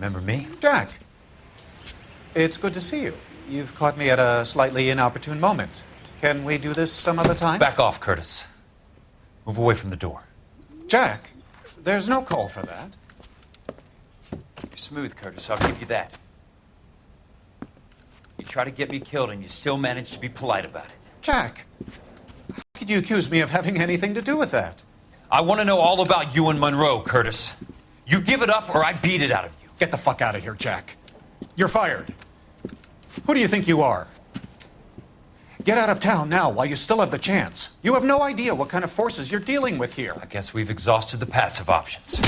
Remember me? Jack, it's good to see you. You've caught me at a slightly inopportune moment. Can we do this some other time? Back off, Curtis. Move away from the door. Jack, there's no call for that. You're smooth, Curtis. I'll give you that. You try to get me killed and you still manage to be polite about it. Jack, how could you accuse me of having anything to do with that? I want to know all about you and Monroe, Curtis. You give it up or I beat it out of you. Get the fuck out of here, Jack. You're fired. Who do you think you are? Get out of town now while you still have the chance. You have no idea what kind of forces you're dealing with here. I guess we've exhausted the passive options.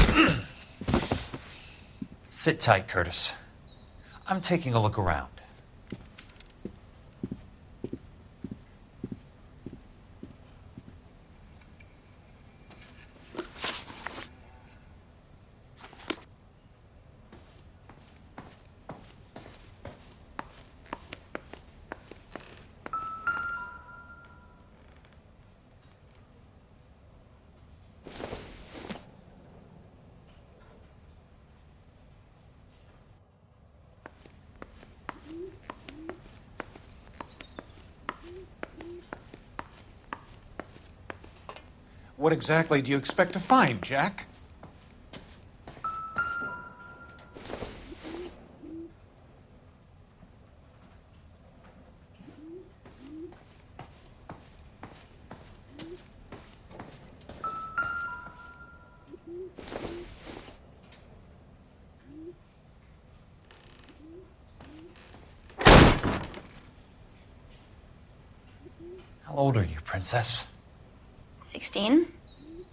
Sit tight, Curtis. I'm taking a look around. What exactly do you expect to find, Jack? How old are you, Princess? 16,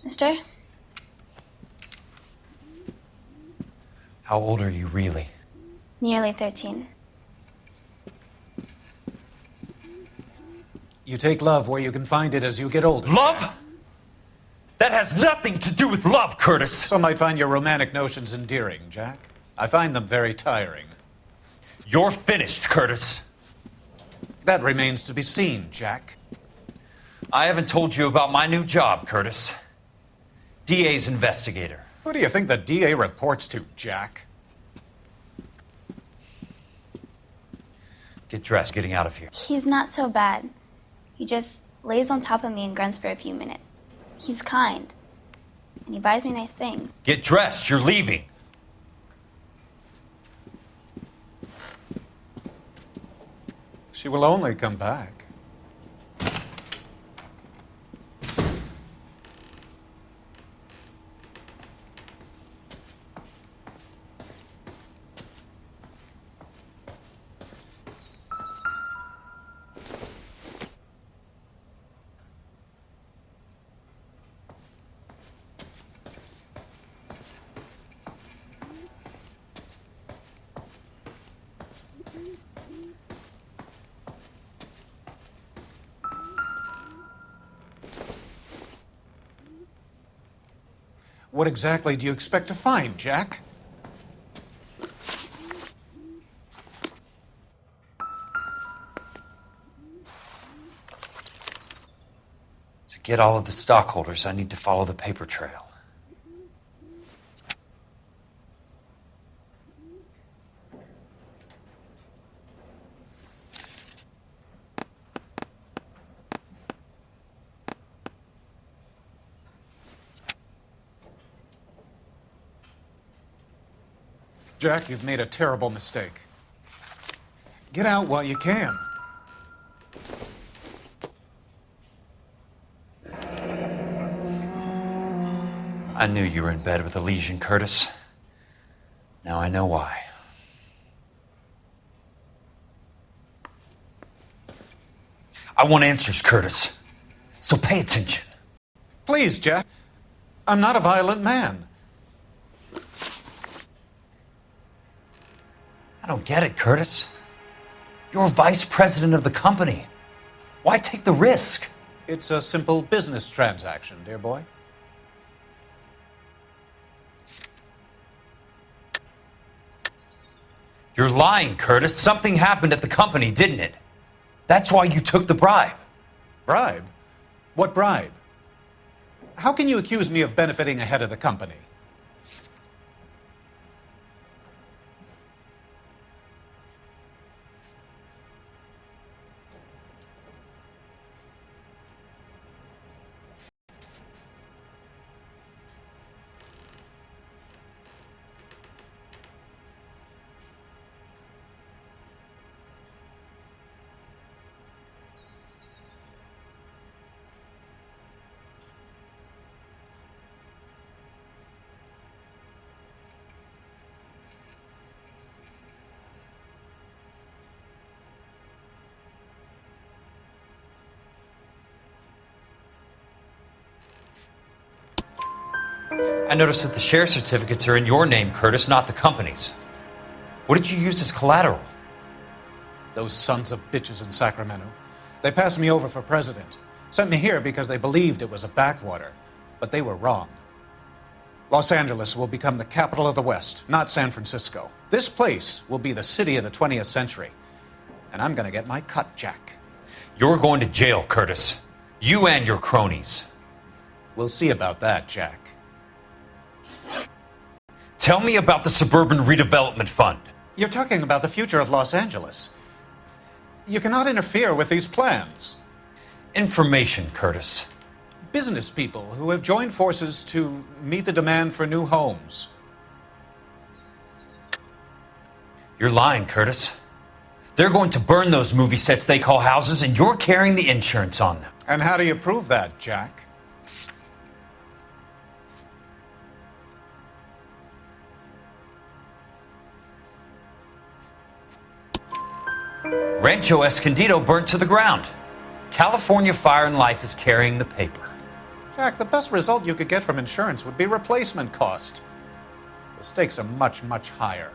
mister? How old are you really? Nearly 13. You take love where you can find it as you get older. Love? That has nothing to do with love, Curtis. Some might find your romantic notions endearing, Jack. I find them very tiring. You're finished, Curtis. That remains to be seen, Jack. I haven't told you about my new job, Curtis. DA's investigator. Who do you think the DA reports to, Jack? Get dressed, getting out of here. He's not so bad. He just lays on top of me and grunts for a few minutes. He's kind. And he buys me nice things. Get dressed, you're leaving. She will only come back. What exactly do you expect to find, Jack? To get all of the stockholders, I need to follow the paper trail. Jack, you've made a terrible mistake. Get out while you can. I knew you were in bed with a lesion, Curtis. Now I know why. I want answers, Curtis. So pay attention. Please, Jack. I'm not a violent man. I don't get it, Curtis. You're vice president of the company. Why take the risk? It's a simple business transaction, dear boy. You're lying, Curtis. Something happened at the company, didn't it? That's why you took the bribe. Bribe? What bribe? How can you accuse me of benefiting ahead of the company? I noticed that the share certificates are in your name, Curtis, not the company's. What did you use as collateral? Those sons of bitches in Sacramento. They passed me over for president. Sent me here because they believed it was a backwater. But they were wrong. Los Angeles will become the capital of the West, not San Francisco. This place will be the city of the 20th century. And I'm gonna get my cut, Jack. You're going to jail, Curtis. You and your cronies. We'll see about that, Jack. Tell me about the Suburban Redevelopment Fund. You're talking about the future of Los Angeles. You cannot interfere with these plans. Information, Curtis. Business people who have joined forces to meet the demand for new homes. You're lying, Curtis. They're going to burn those movie sets they call houses, and you're carrying the insurance on them. And how do you prove that, Jack? Rancho Escondido burnt to the ground. California Fire and Life is carrying the paper. Jack, the best result you could get from insurance would be replacement cost. The stakes are much, much higher.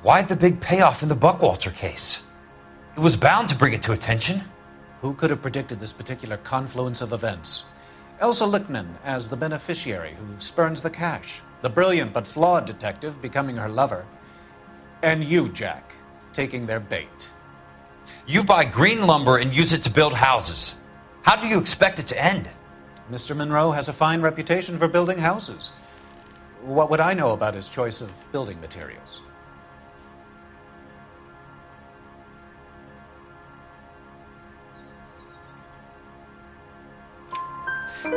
Why the big payoff in the Buckwalter case? It was bound to bring it to attention. Who could have predicted this particular confluence of events? Elsa Lichtman as the beneficiary who spurns the cash, the brilliant but flawed detective becoming her lover, and you, Jack, taking their bait. You buy green lumber and use it to build houses. How do you expect it to end? Mr. Monroe has a fine reputation for building houses. What would I know about his choice of building materials?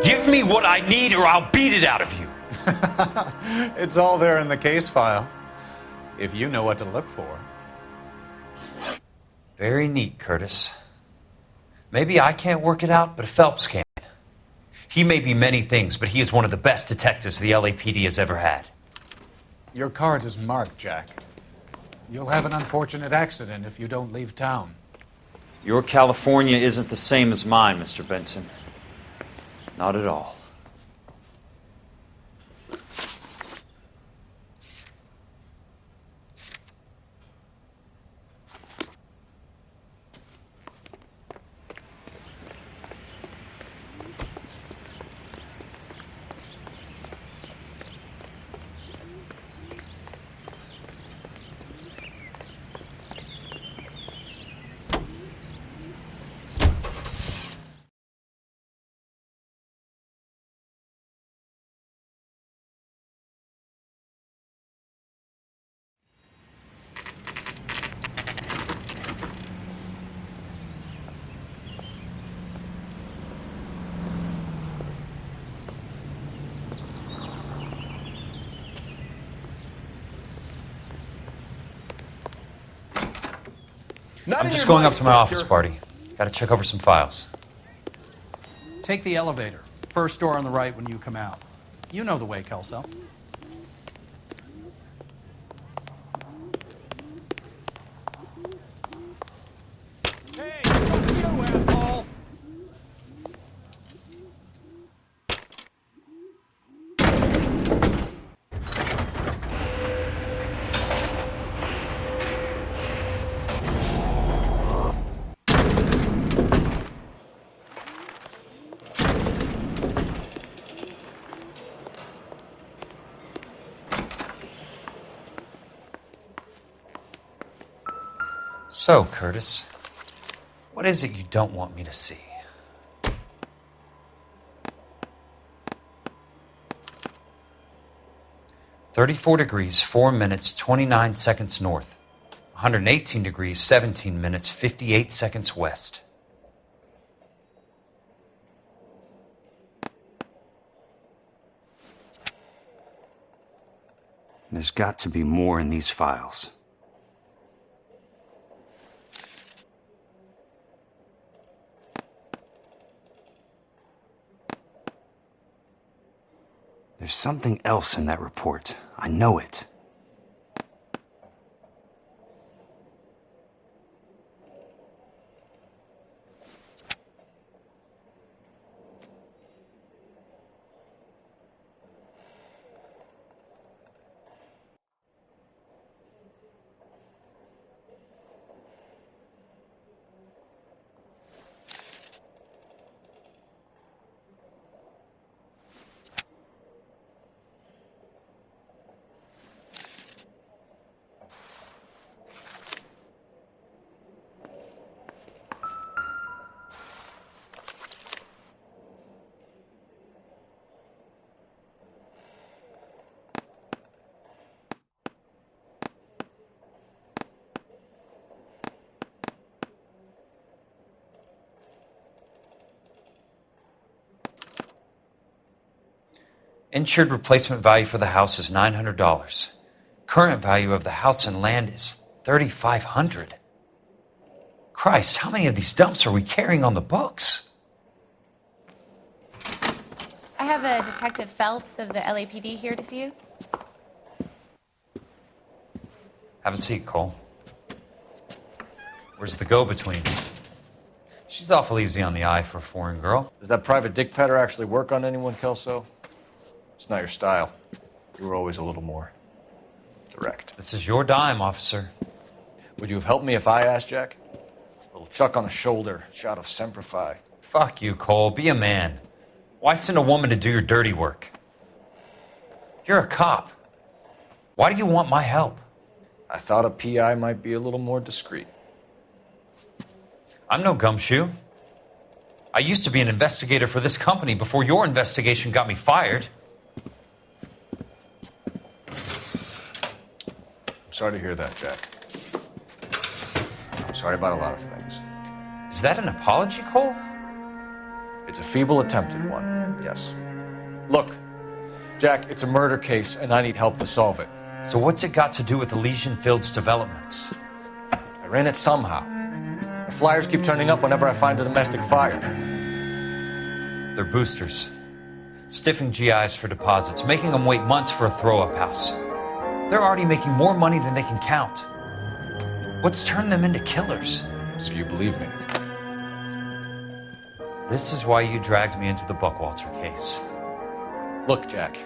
Give me what I need or I'll beat it out of you. It's all there in the case file, if you know what to look for. Very neat, Curtis. Maybe I can't work it out, but Phelps can. He may be many things, but he is one of the best detectives the LAPD has ever had. Your card is marked, Jack. You'll have an unfortunate accident if you don't leave town. Your California isn't the same as mine, Mr. Benson. Not at all. I'm just going up to my office, Barty. Gotta check over some files. Take the elevator. First door on the right when you come out. You know the way, Kelso. Hey, fuck you, asshole! So, Curtis, what is it you don't want me to see? (34 degrees, 4 minutes, 29 seconds north. 118 degrees, 17 minutes, 58 seconds west. There's got to be more in these files. There's something else in that report. I know it. Insured replacement value for the house is $900. Current value of the house and land is $3,500. Christ, how many of these dumps are we carrying on the books? I have a Detective Phelps of the LAPD here to see you. Have a seat, Cole. Where's the go-between? She's awful easy on the eye for a foreign girl. Does that private dick petter actually work on anyone, Kelso? It's not your style. You were always a little more direct. This is your dime, officer. Would you have helped me if I asked, Jack? A little chuck on the shoulder, shot of Semper Fi. Fuck you, Cole. Be a man. Why send a woman to do your dirty work? You're a cop. Why do you want my help? I thought a PI might be a little more discreet. I'm no gumshoe. I used to be an investigator for this company before your investigation got me fired. I'm sorry to hear that, Jack. I'm sorry about a lot of things. Is that an apology, Cole? It's a feeble attempted one, yes. Look, Jack, it's a murder case, and I need help to solve it. So what's it got to do with Elysian Fields developments? I ran it somehow. The flyers keep turning up whenever I find a domestic fire. They're boosters. Stiffing GIs for deposits, making them wait months for a throw-up house. They're already making more money than they can count. What's turned them into killers? So you believe me? This is why you dragged me into the Buckwalter case. Look, Jack,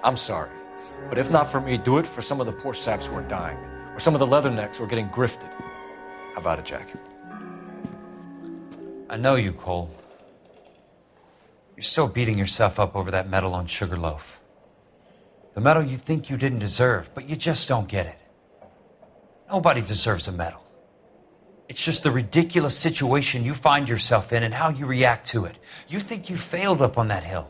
I'm sorry. But if not for me, do it for some of the poor saps who are dying. Or some of the leathernecks who are getting grifted. How about it, Jack? I know you, Cole. You're still beating yourself up over that medal on Sugarloaf. The medal you think you didn't deserve, but you just don't get it. Nobody deserves a medal. It's just the ridiculous situation you find yourself in and how you react to it. You think you failed up on that hill.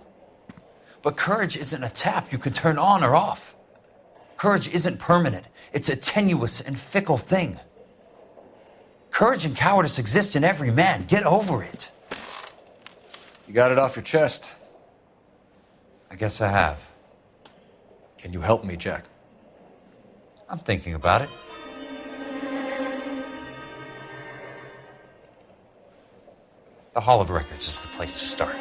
But courage isn't a tap you can turn on or off. Courage isn't permanent. It's a tenuous and fickle thing. Courage and cowardice exist in every man. Get over it. You got it off your chest. I guess I have. Can you help me, Jack? I'm thinking about it. The Hall of Records is the place to start.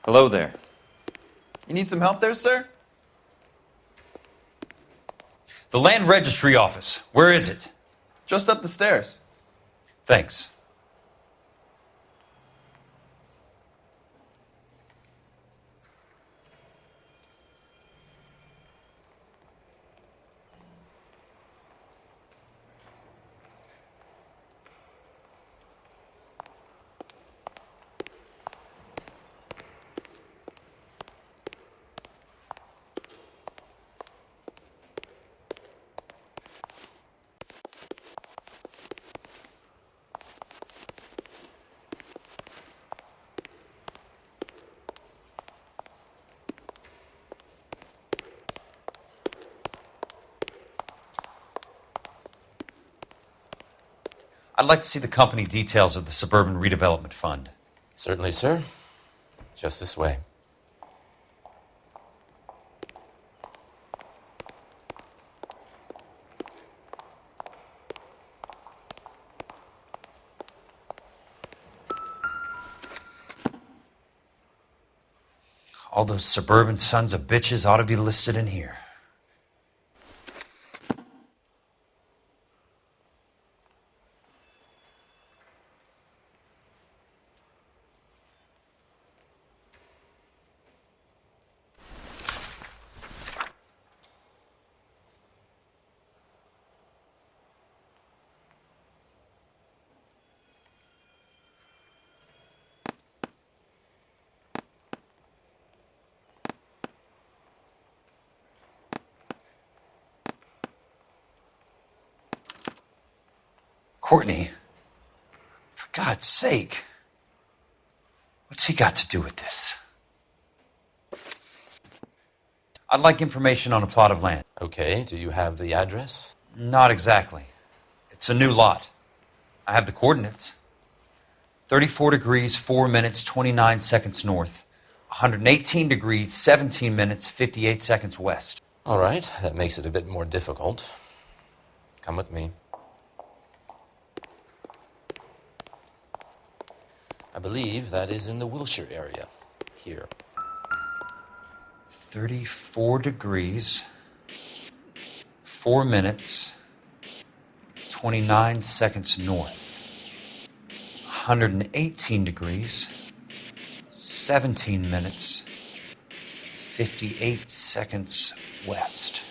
Hello there. You need some help there, sir? The Land Registry Office. Where is it? Just up the stairs. Thanks. I'd like to see the company details of the Suburban Redevelopment Fund. Certainly, sir. Just this way. All those suburban sons of bitches ought to be listed in here. Courtney, for God's sake, what's he got to do with this? I'd like information on a plot of land. Okay, do you have the address? Not exactly. It's a new lot. I have the coordinates. 34 degrees, 4 minutes, 29 seconds north. 118 degrees, 17 minutes, 58 seconds west. All right, that makes it a bit more difficult. Come with me. I believe that is in the Wilshire area. Here. 34 degrees, 4 minutes, 29 seconds north. 118 degrees, 17 minutes, 58 seconds west.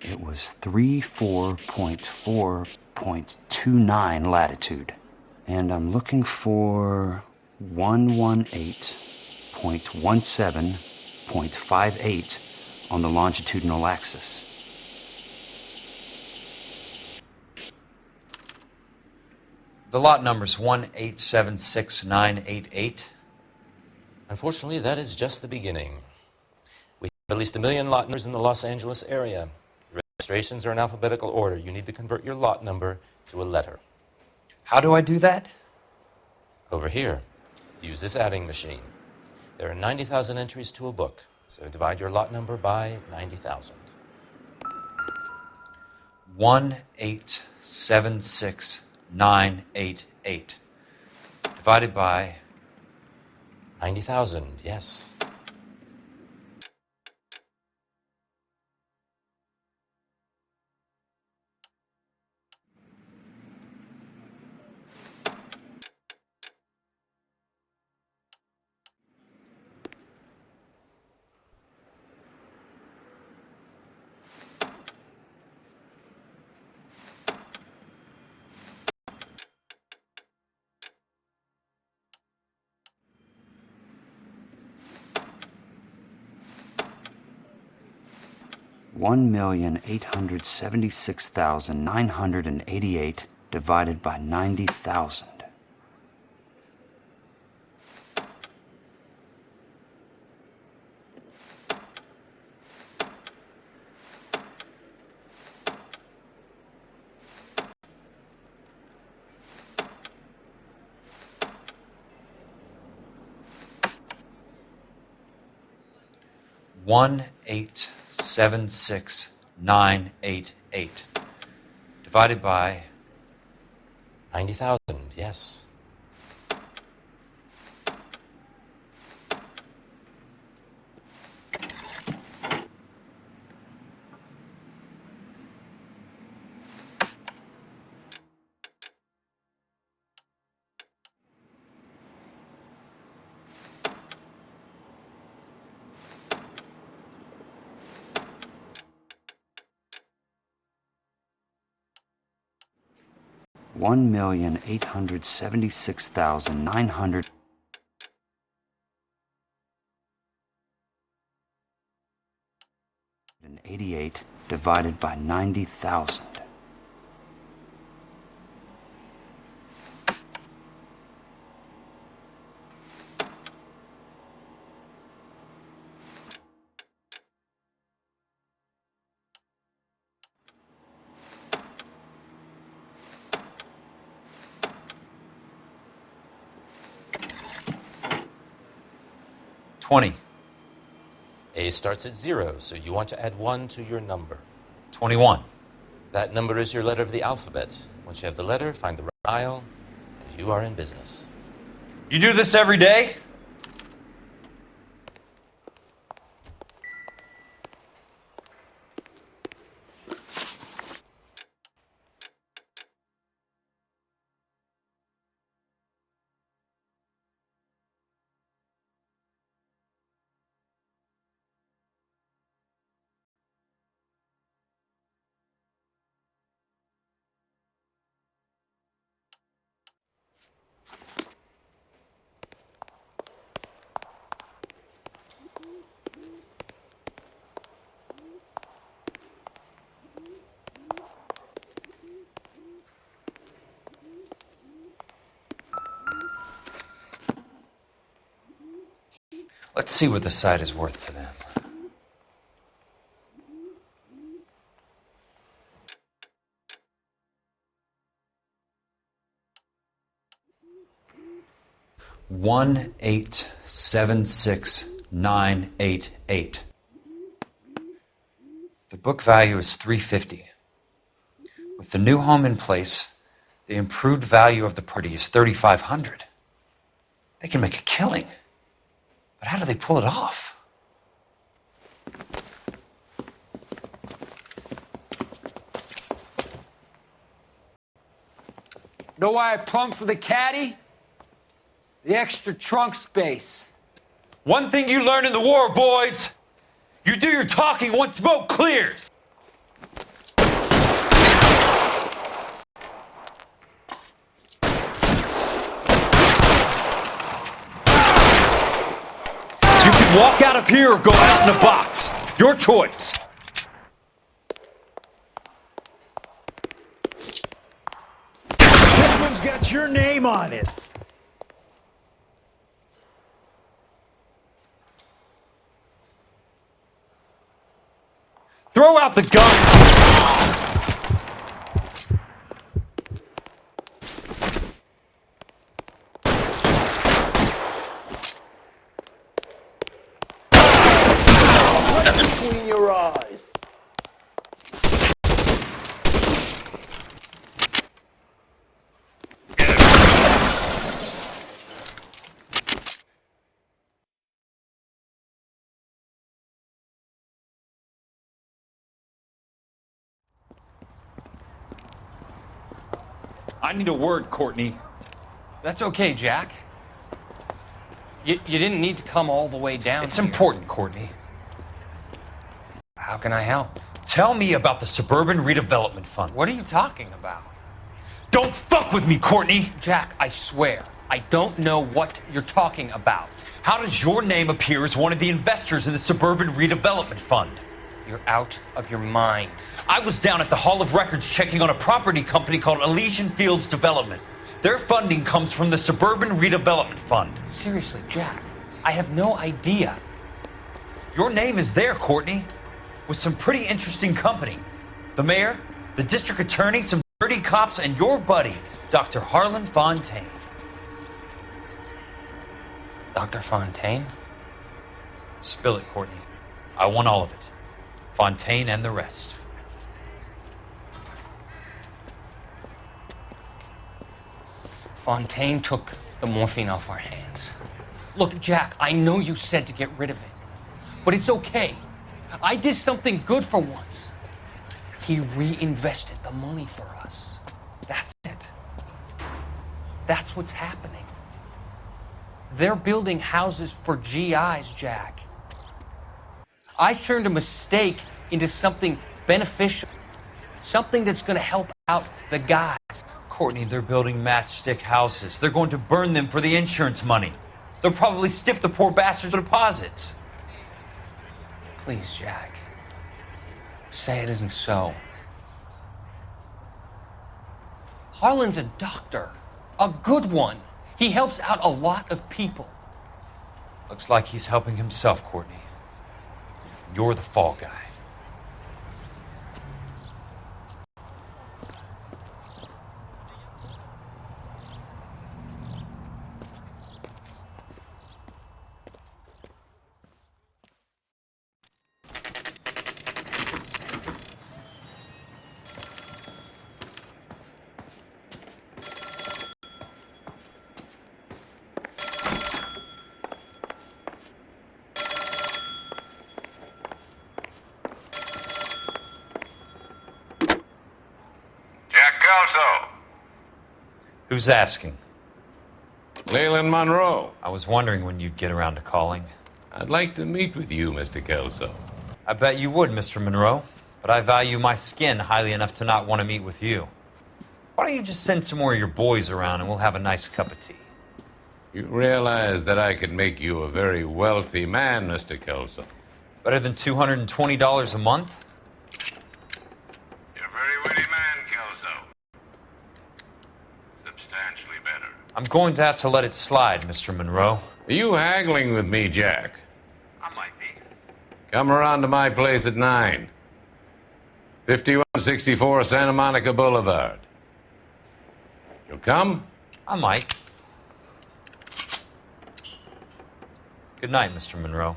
It was 34.4.29 latitude. And I'm looking for 118.17.58 on the longitudinal axis. The lot number's 1876988. Unfortunately, that is just the beginning. We have at least 1 million lot numbers in the Los Angeles area. The registrations are in alphabetical order. You need to convert your lot number to a letter. How do I do that? Over here, use this adding machine. There are 90,000 entries to a book, so divide your lot number by 90,000. 1876988 divided by 90,000, yes. $1,876,988 divided by 90,000. One 1876988 divided by 90,000, yes. $1,876,988 divided by 90,000. $20, A starts at 0, so you want to add 1 to your number. $21, That number is your letter of the alphabet. Once you have the letter, find the right dial, and you are in business. You do this every day? Let's see what the site is worth to them. $1,876,988. The book value is $350. With the new home in place, the improved value of the property is $3,500. They can make a killing. But how do they pull it off? Know why I plumbed for the caddy? The extra trunk space. One thing you learn in the war, boys. You do your talking once smoke clears. You can walk out of here or go out in a box. Your choice. This one's got your name on it. Throw out the gun. Between your eyes. I need a word, Courtney. That's okay, Jack. You didn't need to come all the way down It's here. important, Courtney. How can I help? Tell me about the Suburban Redevelopment Fund. What are you talking about? Don't fuck with me, Courtney! Jack, I swear, I don't know what you're talking about. How does your name appear as one of the investors in the Suburban Redevelopment Fund? You're out of your mind. I was down at the Hall of Records checking on a property company called Elysian Fields Development. Their funding comes from the Suburban Redevelopment Fund. Seriously, Jack, I have no idea. Your name is there, Courtney, with some pretty interesting company. The mayor, the district attorney, some dirty cops, and your buddy, Dr. Harlan Fontaine. Dr. Fontaine? Spill it, Courtney. I want all of it. Fontaine and the rest. Fontaine took the morphine off our hands. Look, Jack, I know you said to get rid of it, but it's okay. I did something good for once. He reinvested the money for us. That's it. That's what's happening. They're building houses for GIs, Jack. I turned a mistake into something beneficial, something that's going to help out the guys. Courtney, they're building matchstick houses. They're going to burn them for the insurance money. They'll probably stiff the poor bastards' deposits. Please, Jack. Say it isn't so. Harlan's a doctor. A good one. He helps out a lot of people. Looks like he's helping himself, Courtney. You're the fall guy. Who's asking? Leland Monroe. I was wondering when you'd get around to calling. I'd like to meet with you, Mr. Kelso. I bet you would, Mr. Monroe. But I value my skin highly enough to not want to meet with you. Why don't you just send some more of your boys around and we'll have a nice cup of tea? You realize that I could make you a very wealthy man, Mr. Kelso. Better than $220 a month? You're a very witty man, Kelso. Substantially better. I'm going to have to let it slide, Mr. Monroe. Are you haggling with me, Jack? I might be. Come around to my place at 9. 5164 Santa Monica Boulevard. You'll come? I might. Good night, Mr. Monroe.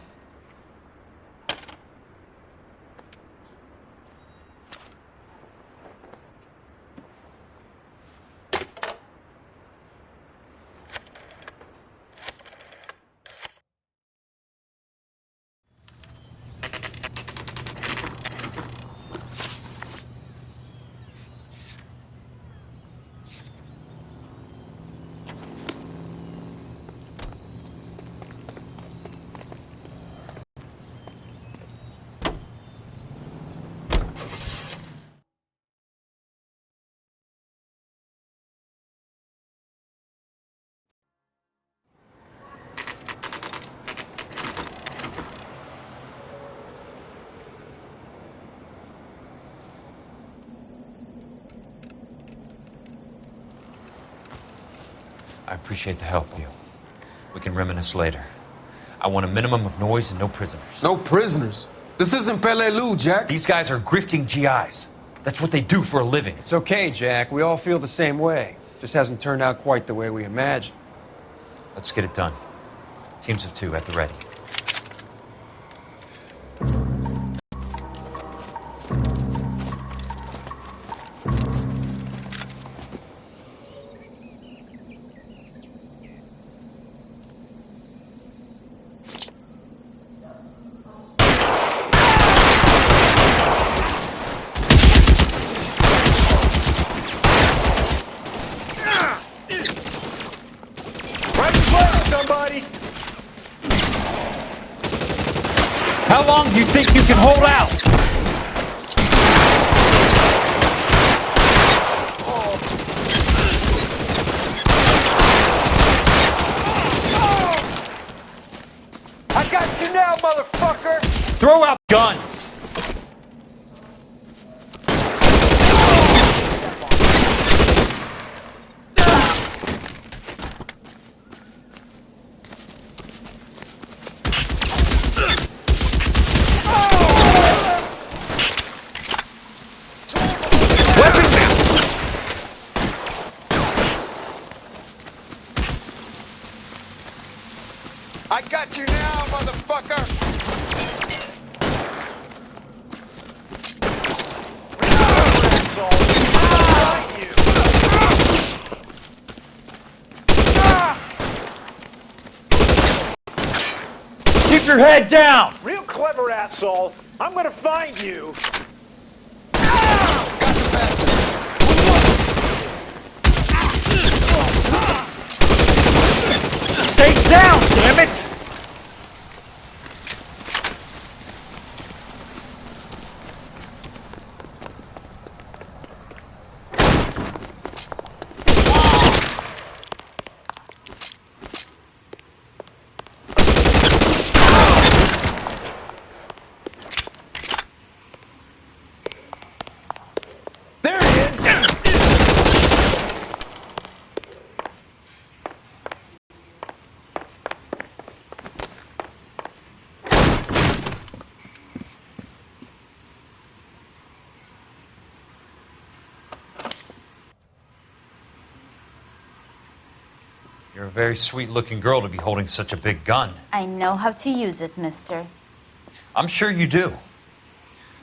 I appreciate the help, you. We can reminisce later. I want a minimum of noise and no prisoners. No prisoners? This isn't Pelelu, Jack. These guys are grifting GIs. That's what they do for a living. It's okay, Jack. We all feel the same way. Just hasn't turned out quite the way we imagined. Let's get it done. Teams of 2 at the ready. How long do you think you can hold out? I got you now, motherfucker! Throw out guns! I got you now, motherfucker! Keep your head down! Real clever, asshole. I'm gonna find you. Stay down, damn it! There he is! You're a very sweet-looking girl to be holding such a big gun. I know how to use it, mister. I'm sure you do.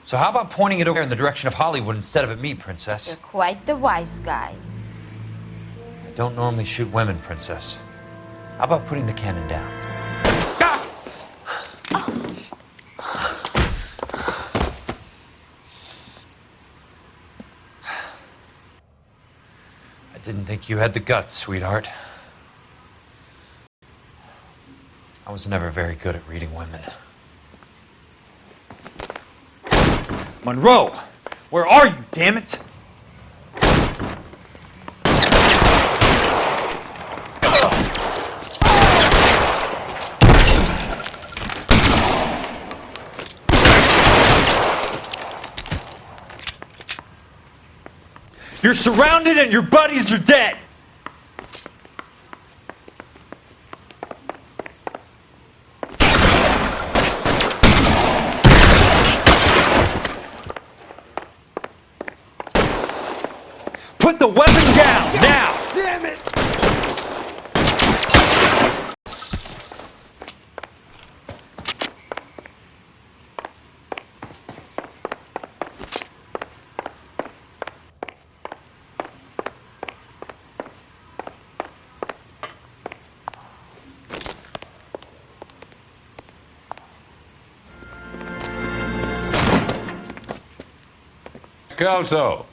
So how about pointing it over in the direction of Hollywood instead of at me, Princess? You're quite the wise guy. I don't normally shoot women, Princess. How about putting the cannon down? I didn't think you had the guts, sweetheart. I was never very good at reading women. Monroe! Where are you, damn it? You're surrounded and your buddies are dead! Kelso!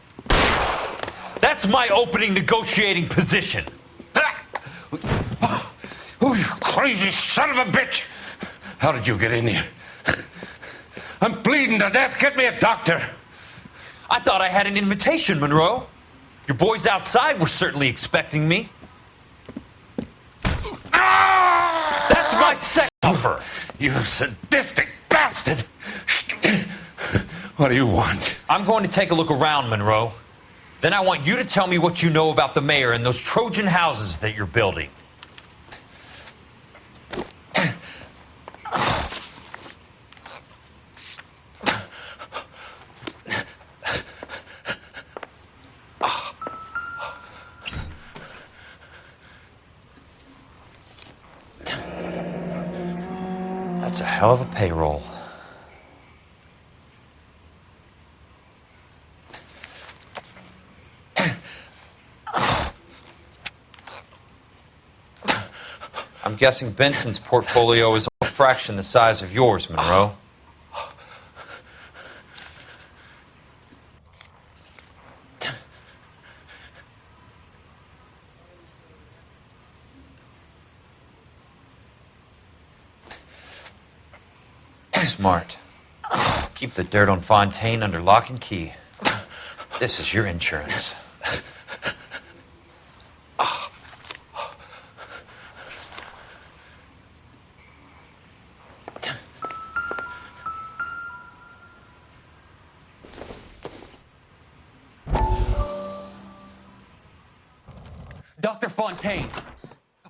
That's my opening negotiating position. Oh, you crazy son of a bitch! How did you get in here? I'm bleeding to death. Get me a doctor. I thought I had an invitation, Monroe. Your boys outside were certainly expecting me. That's my second offer. You sadistic bastard! What do you want? I'm going to take a look around, Monroe. Then I want you to tell me what you know about the mayor and those Trojan houses that you're building. That's a hell of a payroll. I'm guessing Benson's portfolio is a fraction the size of yours, Monroe. Smart. Keep the dirt on Fontaine under lock and key. This is your insurance. Dr. Fontaine,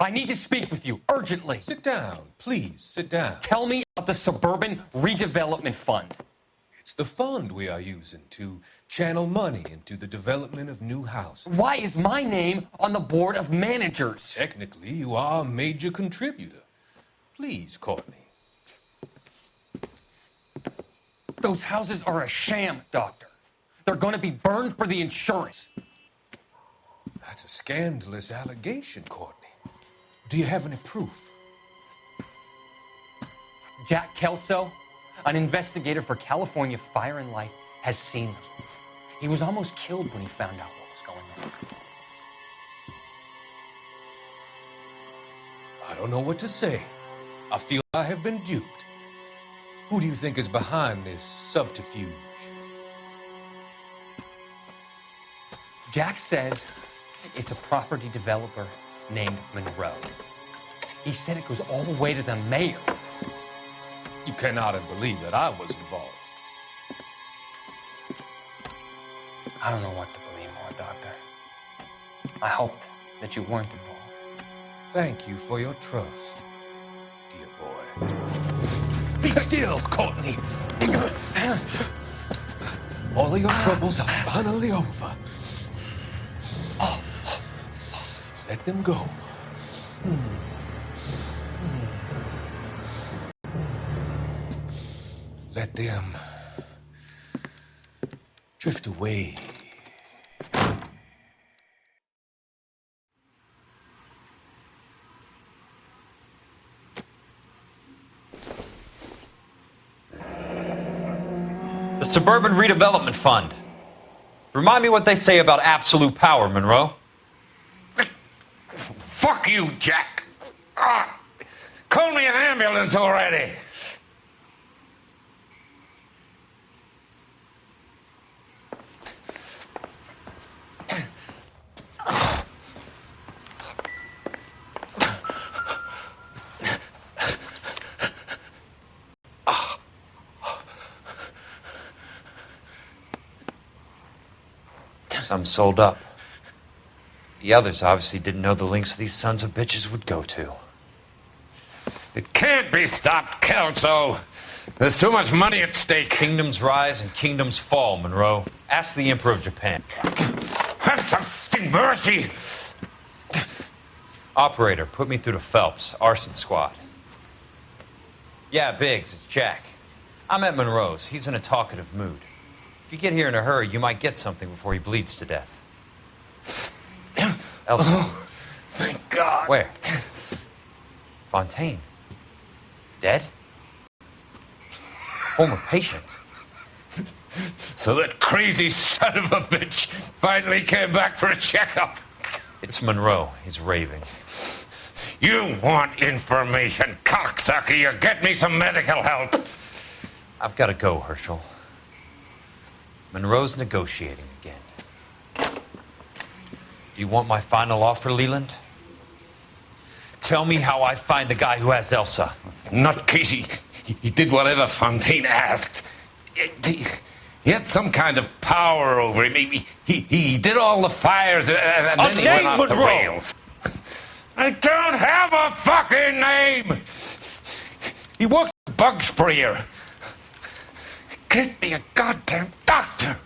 I need to speak with you urgently. Sit down, please, sit down. Tell me about the Suburban Redevelopment Fund. It's the fund we are using to channel money into the development of new houses. Why is my name on the board of managers? Technically, you are a major contributor. Please, Courtney. Those houses are a sham, Doctor. They're going to be burned for the insurance. That's a scandalous allegation, Courtney. Do you have any proof? Jack Kelso, an investigator for California Fire and Life, has seen them. He was almost killed when he found out what was going on. I don't know what to say. I feel I have been duped. Who do you think is behind this subterfuge? Jack says it's a property developer named Monroe. He said it goes all the way to the mayor. You cannot have believed that I was involved. I don't know what to believe more, Doctor. I hoped that you weren't involved. Thank you for your trust, dear boy. Be still, Courtney. All of your troubles are finally over. Let them go. Let them drift away. The Suburban Redevelopment Fund. Remind me what they say about absolute power, Monroe. Fuck you, Jack! Call me an ambulance already! Some sold up. The others obviously didn't know the lengths these sons of bitches would go to. It can't be stopped, Kelso. There's too much money at stake. Kingdoms rise and kingdoms fall, Monroe. Ask the Emperor of Japan. Have some mercy! Operator, put me through to Phelps, arson squad. Yeah, Biggs, it's Jack. I'm at Monroe's. He's in a talkative mood. If you get here in a hurry, you might get something before he bleeds to death. Elsa. Oh, thank God. Where? Fontaine. Dead? Former patient. So that crazy son of a bitch finally came back for a checkup. It's Monroe. He's raving. You want information, cocksucker. You get me some medical help. I've got to go, Herschel. Monroe's negotiating again. Do you want my final offer, Leland? Tell me how I find the guy who has Elsa. Nutcase, he did whatever Fontaine asked. He had some kind of power over him. He did all the fires, and then he went off the rails. I don't have a fucking name! He worked as a bug sprayer. Get me a goddamn doctor!